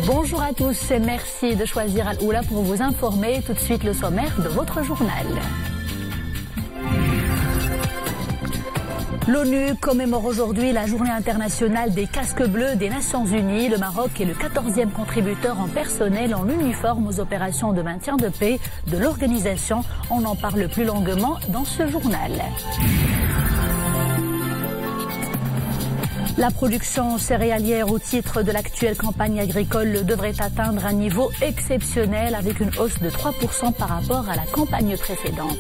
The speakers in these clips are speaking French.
Bonjour à tous et merci de choisir Al-Oula pour vous informer. Tout de suite le sommaire de votre journal. L'ONU commémore aujourd'hui la journée internationale des casques bleus des Nations Unies. Le Maroc est le 14e contributeur en personnel en uniforme aux opérations de maintien de paix de l'organisation. On en parle plus longuement dans ce journal. La production céréalière au titre de l'actuelle campagne agricole devrait atteindre un niveau exceptionnel avec une hausse de 3% par rapport à la campagne précédente.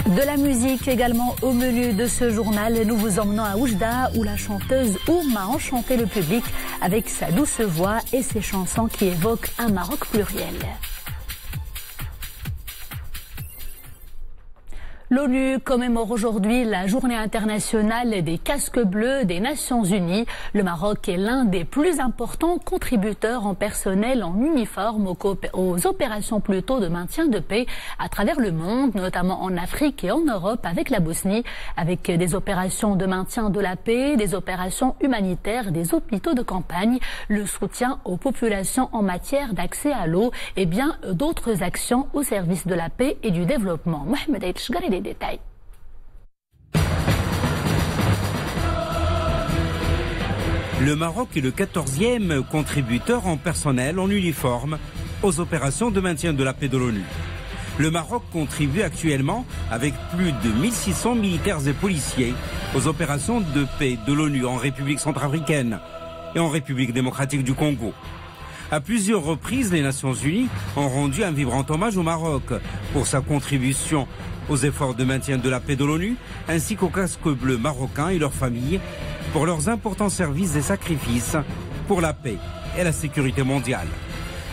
De la musique également au menu de ce journal. Nous vous emmenons à Oujda où la chanteuse Oum a enchanté le public avec sa douce voix et ses chansons qui évoquent un Maroc pluriel. L'ONU commémore aujourd'hui la journée internationale des casques bleus des Nations Unies. Le Maroc est l'un des plus importants contributeurs en personnel en uniforme aux opérations plutôt de maintien de paix à travers le monde, notamment en Afrique et en Europe avec la Bosnie, avec des opérations de maintien de la paix, des opérations humanitaires, des hôpitaux de campagne, le soutien aux populations en matière d'accès à l'eau et bien d'autres actions au service de la paix et du développement. Mohamed Aït-Chgari, les détails. Le Maroc est le 14e contributeur en personnel en uniforme aux opérations de maintien de la paix de l'ONU. Le Maroc contribue actuellement avec plus de 1600 militaires et policiers aux opérations de paix de l'ONU en République centrafricaine et en République démocratique du Congo. À plusieurs reprises, les Nations Unies ont rendu un vibrant hommage au Maroc pour sa contribution aux efforts de maintien de la paix de l'ONU, ainsi qu'aux casques bleus marocains et leurs familles, pour leurs importants services et sacrifices pour la paix et la sécurité mondiale.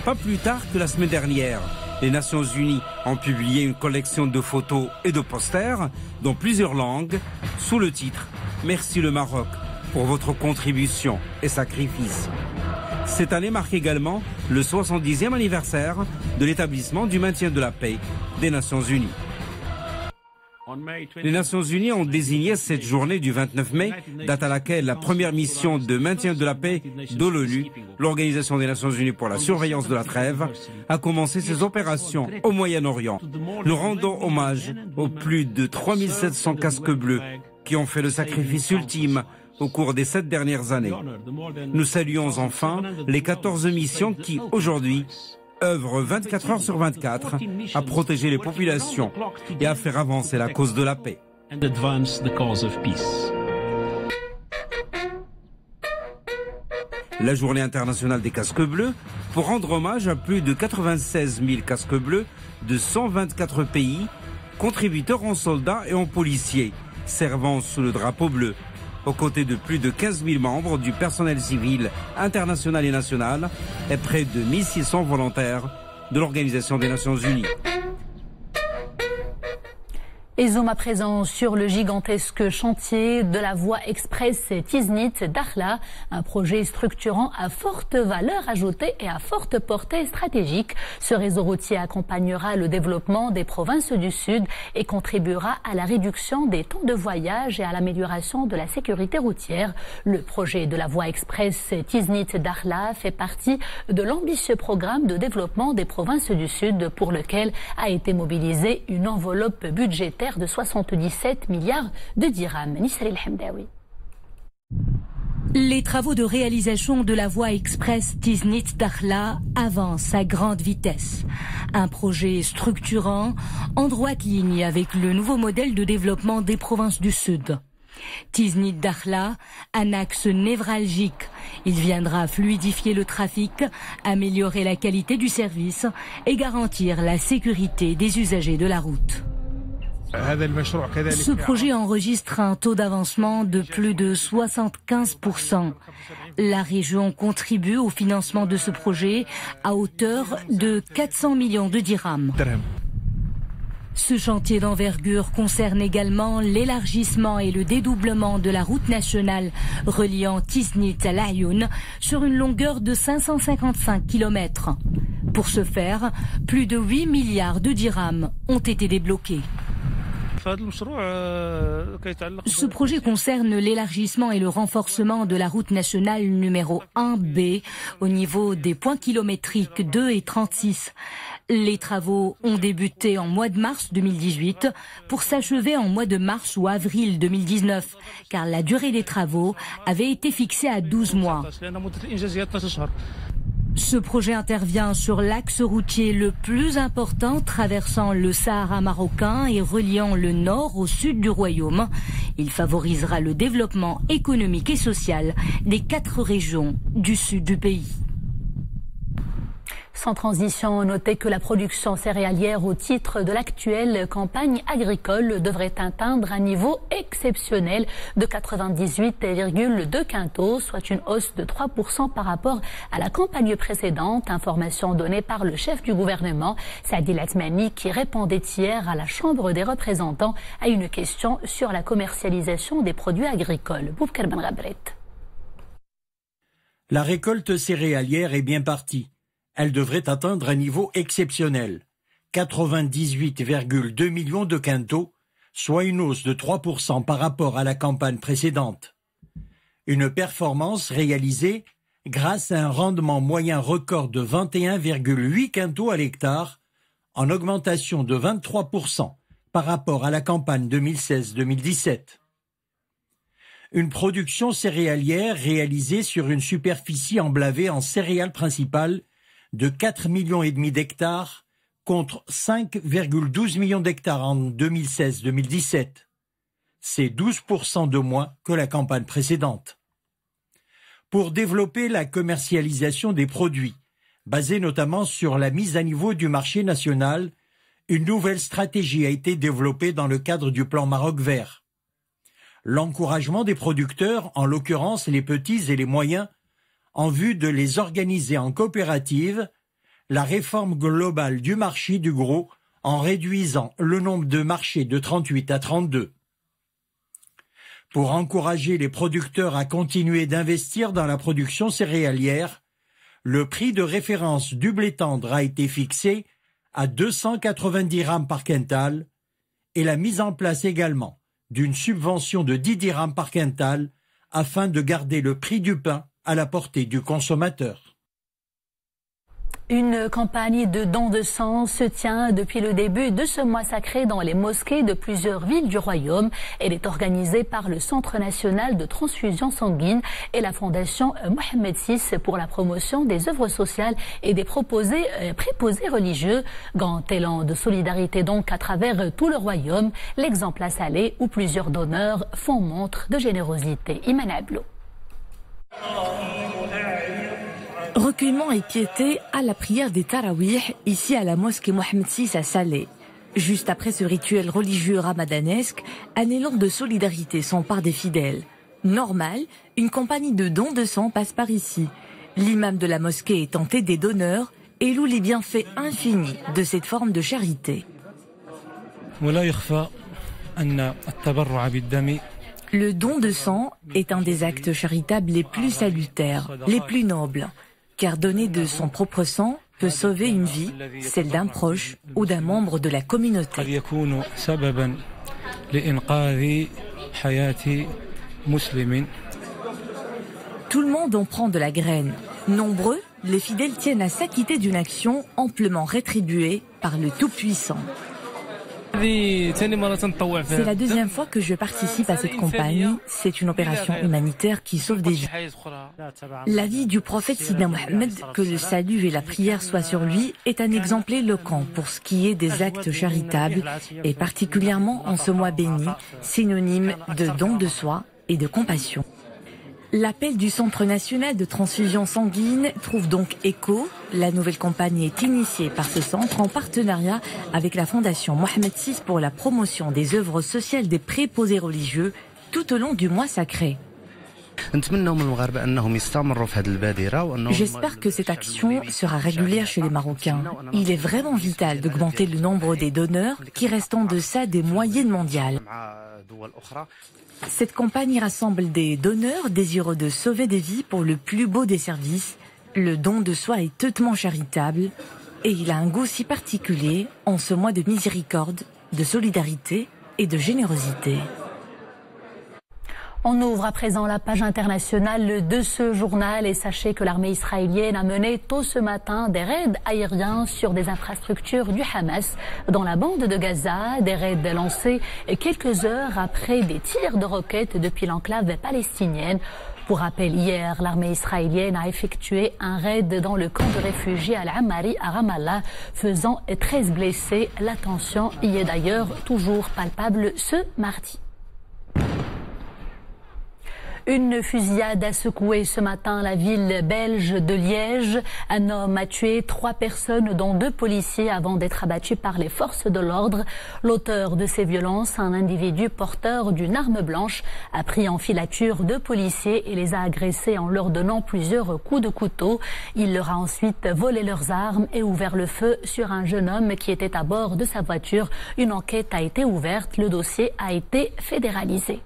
Pas plus tard que la semaine dernière, les Nations Unies ont publié une collection de photos et de posters dans plusieurs langues, sous le titre « Merci le Maroc pour votre contribution et sacrifice ». Cette année marque également le 70e anniversaire de l'établissement du maintien de la paix des Nations Unies. Les Nations Unies ont désigné cette journée du 29 mai, date à laquelle la première mission de maintien de la paix de l'ONU, l'Organisation des Nations Unies pour la surveillance de la trêve, a commencé ses opérations au Moyen-Orient. Nous rendons hommage aux plus de 3700 casques bleus qui ont fait le sacrifice ultime au cours des 7 dernières années. Nous saluons enfin les 14 missions qui, aujourd'hui, œuvrent 24 heures sur 24 à protéger les populations et à faire avancer la cause de la paix. La journée internationale des casques bleus pour rendre hommage à plus de 96 000 casques bleus de 124 pays, contributeurs en soldats et en policiers, servant sous le drapeau bleu, aux côtés de plus de 15 000 membres du personnel civil international et national et près de 1600 volontaires de l'Organisation des Nations Unies. Et zoom à présent sur le gigantesque chantier de la voie express Tiznit-Dakhla, un projet structurant à forte valeur ajoutée et à forte portée stratégique. Ce réseau routier accompagnera le développement des provinces du Sud et contribuera à la réduction des temps de voyage et à l'amélioration de la sécurité routière. Le projet de la voie express Tiznit-Dakhla fait partie de l'ambitieux programme de développement des provinces du Sud pour lequel a été mobilisée une enveloppe budgétaire de 77 milliards de dirhams. Nisri El-Hamdaoui. Les travaux de réalisation de la voie express Tiznit-Dakhla avancent à grande vitesse. Un projet structurant en droite ligne avec le nouveau modèle de développement des provinces du Sud. Tiznit-Dakhla, un axe névralgique. Il viendra fluidifier le trafic, améliorer la qualité du service et garantir la sécurité des usagers de la route. Ce projet enregistre un taux d'avancement de plus de 75%. La région contribue au financement de ce projet à hauteur de 400 millions de dirhams. Ce chantier d'envergure concerne également l'élargissement et le dédoublement de la route nationale reliant Tiznit à Laayoune sur une longueur de 555 km. Pour ce faire, plus de 8 milliards de dirhams ont été débloqués. Ce projet concerne l'élargissement et le renforcement de la route nationale numéro 1B au niveau des points kilométriques 2 et 36. Les travaux ont débuté en mois de mars 2018 pour s'achever en mois de mars ou avril 2019, car la durée des travaux avait été fixée à 12 mois. Ce projet intervient sur l'axe routier le plus important traversant le Sahara marocain et reliant le nord au sud du royaume. Il favorisera le développement économique et social des 4 régions du sud du pays. Sans transition, notez que la production céréalière au titre de l'actuelle campagne agricole devrait atteindre un niveau exceptionnel de 98,2 quintaux, soit une hausse de 3% par rapport à la campagne précédente. Information donnée par le chef du gouvernement, Saadi Latmani, qui répondait hier à la Chambre des représentants à une question sur la commercialisation des produits agricoles. Boubkar Ben Gabret. La récolte céréalière est bien partie. Elle devrait atteindre un niveau exceptionnel, 98,2 millions de quintaux, soit une hausse de 3% par rapport à la campagne précédente. Une performance réalisée grâce à un rendement moyen record de 21,8 quintaux à l'hectare, en augmentation de 23% par rapport à la campagne 2016-2017. Une production céréalière réalisée sur une superficie emblavée en céréales principales de 4,5 millions d'hectares contre 5,12 millions d'hectares en 2016-2017. C'est 12% de moins que la campagne précédente. Pour développer la commercialisation des produits, basée notamment sur la mise à niveau du marché national, une nouvelle stratégie a été développée dans le cadre du plan Maroc Vert. L'encouragement des producteurs, en l'occurrence les petits et les moyens, en vue de les organiser en coopérative, la réforme globale du marché du gros en réduisant le nombre de marchés de 38 à 32. Pour encourager les producteurs à continuer d'investir dans la production céréalière, le prix de référence du blé tendre a été fixé à 290 dirhams par quintal et la mise en place également d'une subvention de 10 dirhams par quintal afin de garder le prix du pain à la portée du consommateur. Une campagne de dons de sang se tient depuis le début de ce mois sacré dans les mosquées de plusieurs villes du royaume. Elle est organisée par le Centre national de transfusion sanguine et la Fondation Mohamed VI pour la promotion des œuvres sociales et des préposés religieux. Grand élan de solidarité donc à travers tout le royaume. L'exemple à Salé où plusieurs donneurs font montre de générosité. Iman Ablo. Recueillement et piété à la prière des Tarawih, ici à la mosquée Mohamed VI à Salé. Juste après ce rituel religieux ramadanesque, un élan de solidarité s'empare des fidèles. Normal, une compagnie de dons de sang passe par ici. L'imam de la mosquée est tenté des donneurs et loue les bienfaits infinis de cette forme de charité. Le don de sang est un des actes charitables les plus salutaires, les plus nobles, car donner de son propre sang peut sauver une vie, celle d'un proche ou d'un membre de la communauté. Tout le monde en prend de la graine. Nombreux, les fidèles tiennent à s'acquitter d'une action amplement rétribuée par le Tout-Puissant. C'est la deuxième fois que je participe à cette campagne. C'est une opération humanitaire qui sauve des vies. La vie du prophète Sidna Mohamed, que le salut et la prière soient sur lui, est un exemple éloquent pour ce qui est des actes charitables et particulièrement en ce mois béni, synonyme de don de soi et de compassion. L'appel du Centre national de transfusion sanguine trouve donc écho. La nouvelle campagne est initiée par ce centre en partenariat avec la Fondation Mohamed VI pour la promotion des œuvres sociales des préposés religieux tout au long du mois sacré. J'espère que cette action sera régulière chez les Marocains. Il est vraiment vital d'augmenter le nombre des donneurs qui restent en deçà des moyennes mondiales. Cette campagne rassemble des donneurs désireux de sauver des vies pour le plus beau des services. Le don de soi est hautement charitable et il a un goût si particulier en ce mois de miséricorde, de solidarité et de générosité. On ouvre à présent la page internationale de ce journal et sachez que l'armée israélienne a mené tôt ce matin des raids aériens sur des infrastructures du Hamas dans la bande de Gaza, des raids lancés quelques heures après des tirs de roquettes depuis l'enclave palestinienne. Pour rappel, hier, l'armée israélienne a effectué un raid dans le camp de réfugiés Al-Amari à Ramallah, faisant 13 blessés. La tension y est d'ailleurs toujours palpable ce mardi. Une fusillade a secoué ce matin la ville belge de Liège. Un homme a tué 3 personnes, dont 2 policiers, avant d'être abattu par les forces de l'ordre. L'auteur de ces violences, un individu porteur d'une arme blanche, a pris en filature 2 policiers et les a agressés en leur donnant plusieurs coups de couteau. Il leur a ensuite volé leurs armes et ouvert le feu sur un jeune homme qui était à bord de sa voiture. Une enquête a été ouverte. Le dossier a été fédéralisé.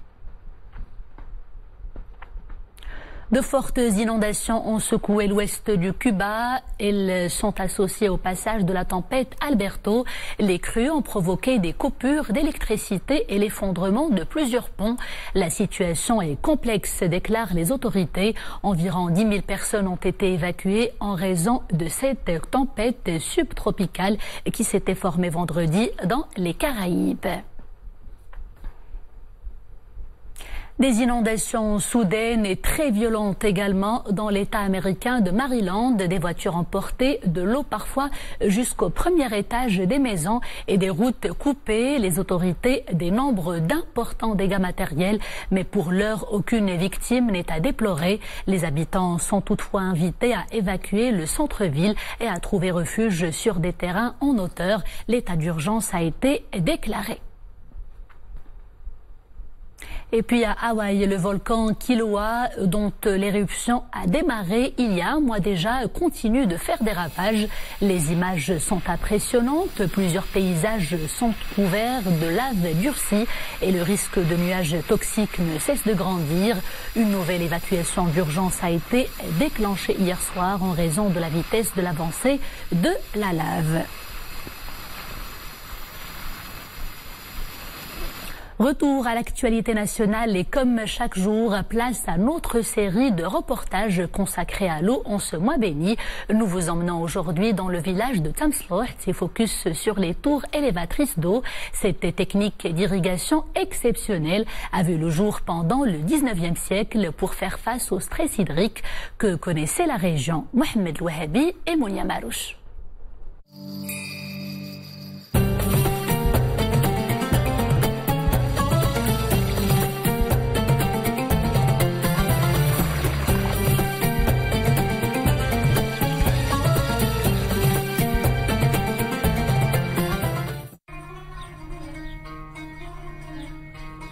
De fortes inondations ont secoué l'ouest du Cuba. Elles sont associées au passage de la tempête Alberto. Les crues ont provoqué des coupures d'électricité et l'effondrement de plusieurs ponts. La situation est complexe, déclarent les autorités. Environ 10 000 personnes ont été évacuées en raison de cette tempête subtropicale qui s'était formée vendredi dans les Caraïbes. Des inondations soudaines et très violentes également dans l'État américain de Maryland. Des voitures emportées, de l'eau parfois jusqu'au premier étage des maisons et des routes coupées. Les autorités dénombrent d'importants dégâts matériels, mais pour l'heure, aucune victime n'est à déplorer. Les habitants sont toutefois invités à évacuer le centre-ville et à trouver refuge sur des terrains en hauteur. L'état d'urgence a été déclaré. Et puis à Hawaï, le volcan Kilauea, dont l'éruption a démarré il y a un mois déjà, continue de faire des ravages. Les images sont impressionnantes. Plusieurs paysages sont couverts de lave durcie et le risque de nuages toxiques ne cesse de grandir. Une nouvelle évacuation d'urgence a été déclenchée hier soir en raison de la vitesse de l'avancée de la lave. Retour à l'actualité nationale et comme chaque jour, place à notre série de reportages consacrés à l'eau en ce mois béni. Nous vous emmenons aujourd'hui dans le village de Tamslouh, et focus sur les tours élévatrices d'eau. Cette technique d'irrigation exceptionnelle a vu le jour pendant le 19e siècle pour faire face au stress hydrique que connaissait la région. Mohamed Louhabi et Mounia Marouche.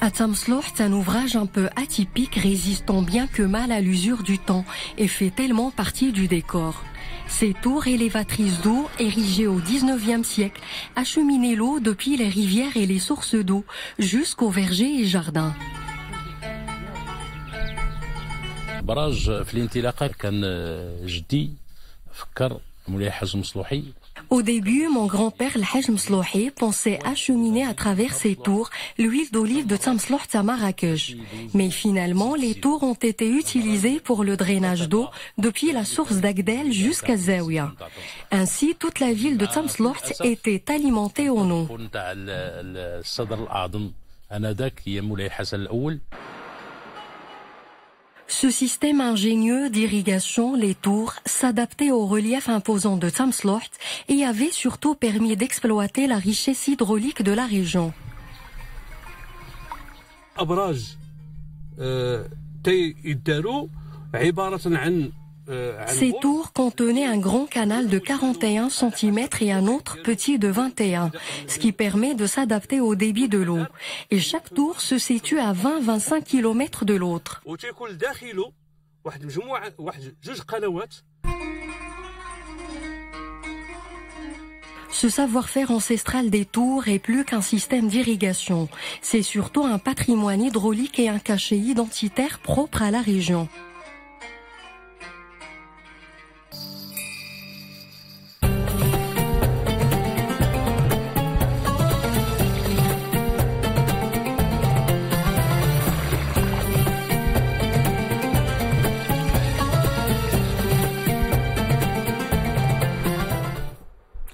À Tamslouh, un ouvrage un peu atypique résistant bien que mal à l'usure du temps et fait tellement partie du décor. Ces tours élévatrices d'eau, érigées au 19e siècle, acheminaient l'eau depuis les rivières et les sources d'eau jusqu'aux vergers et jardins. Au début, mon grand-père, l'Haj Mslouhi, pensait acheminer à travers ces tours l'huile d'olive de Tamslouh à Marrakech. Mais finalement, les tours ont été utilisées pour le drainage d'eau depuis la source d'Agdel jusqu'à Zawiya. Ainsi, toute la ville de Tamslouh était alimentée en eau. Ce système ingénieux d'irrigation, les tours, s'adaptait au relief imposant de Tamslouh et avait surtout permis d'exploiter la richesse hydraulique de la région. Ces tours contenaient un grand canal de 41 cm et un autre petit de 21, ce qui permet de s'adapter au débit de l'eau. Et chaque tour se situe à 20-25 km de l'autre. Ce savoir-faire ancestral des tours est plus qu'un système d'irrigation. C'est surtout un patrimoine hydraulique et un cachet identitaire propre à la région.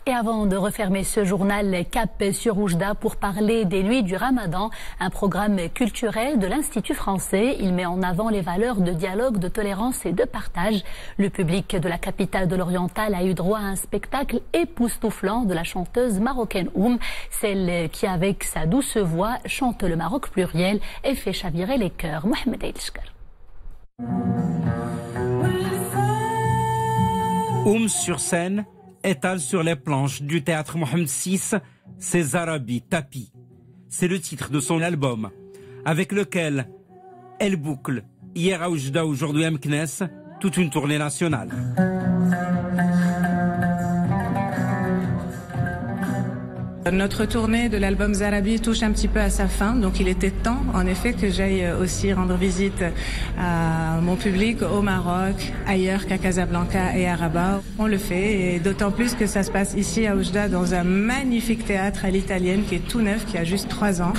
Et avant de refermer ce journal, cap sur Oujda pour parler des nuits du Ramadan, un programme culturel de l'Institut français. Il met en avant les valeurs de dialogue, de tolérance et de partage. Le public de la capitale de l'Oriental a eu droit à un spectacle époustouflant de la chanteuse marocaine celle qui, avec sa douce voix, chante le Maroc pluriel et fait chavirer les cœurs. Mohamed Aïlchkar. Sur scène, étale sur les planches du théâtre Mohamed VI, ses Arabes tapis. C'est le titre de son album, avec lequel elle boucle, hier à Oujda, aujourd'hui à Meknès, toute une tournée nationale. Notre tournée de l'album Zarabi touche un petit peu à sa fin, donc il était temps en effet que j'aille aussi rendre visite à mon public au Maroc, ailleurs qu'à Casablanca et à Rabat. On le fait, et d'autant plus que ça se passe ici à Oujda dans un magnifique théâtre à l'italienne qui est tout neuf, qui a juste 3 ans,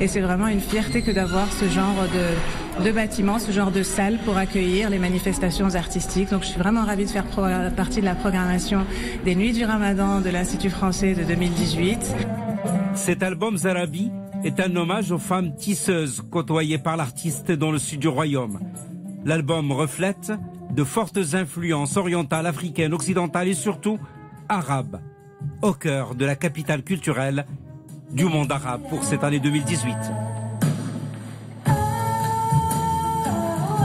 et c'est vraiment une fierté que d'avoir ce genre de bâtiment, ce genre de salle pour accueillir les manifestations artistiques. Donc je suis vraiment ravie de faire partie de la programmation des Nuits du Ramadan de l'Institut français de 2018. Cet album Zarabi est un hommage aux femmes tisseuses côtoyées par l'artiste dans le sud du royaume. L'album reflète de fortes influences orientales, africaines, occidentales et surtout arabes, au cœur de la capitale culturelle du monde arabe pour cette année 2018.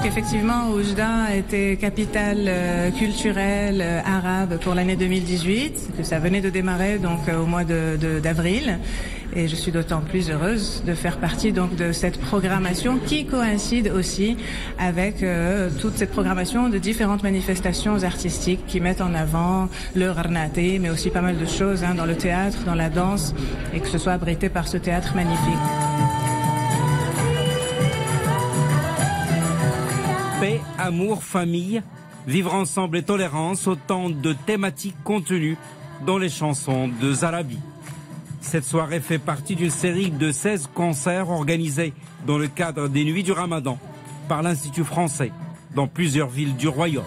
Effectivement, Oujda a été capitale culturelle arabe pour l'année 2018, que ça venait de démarrer donc au mois d'avril. Et je suis d'autant plus heureuse de faire partie donc de cette programmation qui coïncide aussi avec toute cette programmation de différentes manifestations artistiques qui mettent en avant le Rarnaté, mais aussi pas mal de choses dans le théâtre, dans la danse, et que ce soit abrité par ce théâtre magnifique. Paix, amour, famille, vivre ensemble et tolérance, autant de thématiques contenues dans les chansons de Zarabi. Cette soirée fait partie d'une série de 16 concerts organisés dans le cadre des Nuits du Ramadan par l'Institut français dans plusieurs villes du royaume.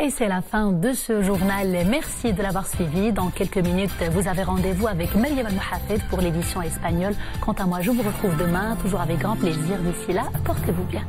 Et c'est la fin de ce journal. Merci de l'avoir suivi. Dans quelques minutes, vous avez rendez-vous avec Mariam Al-Mohafed pour l'édition espagnole. Quant à moi, je vous retrouve demain, toujours avec grand plaisir. D'ici là, portez-vous bien.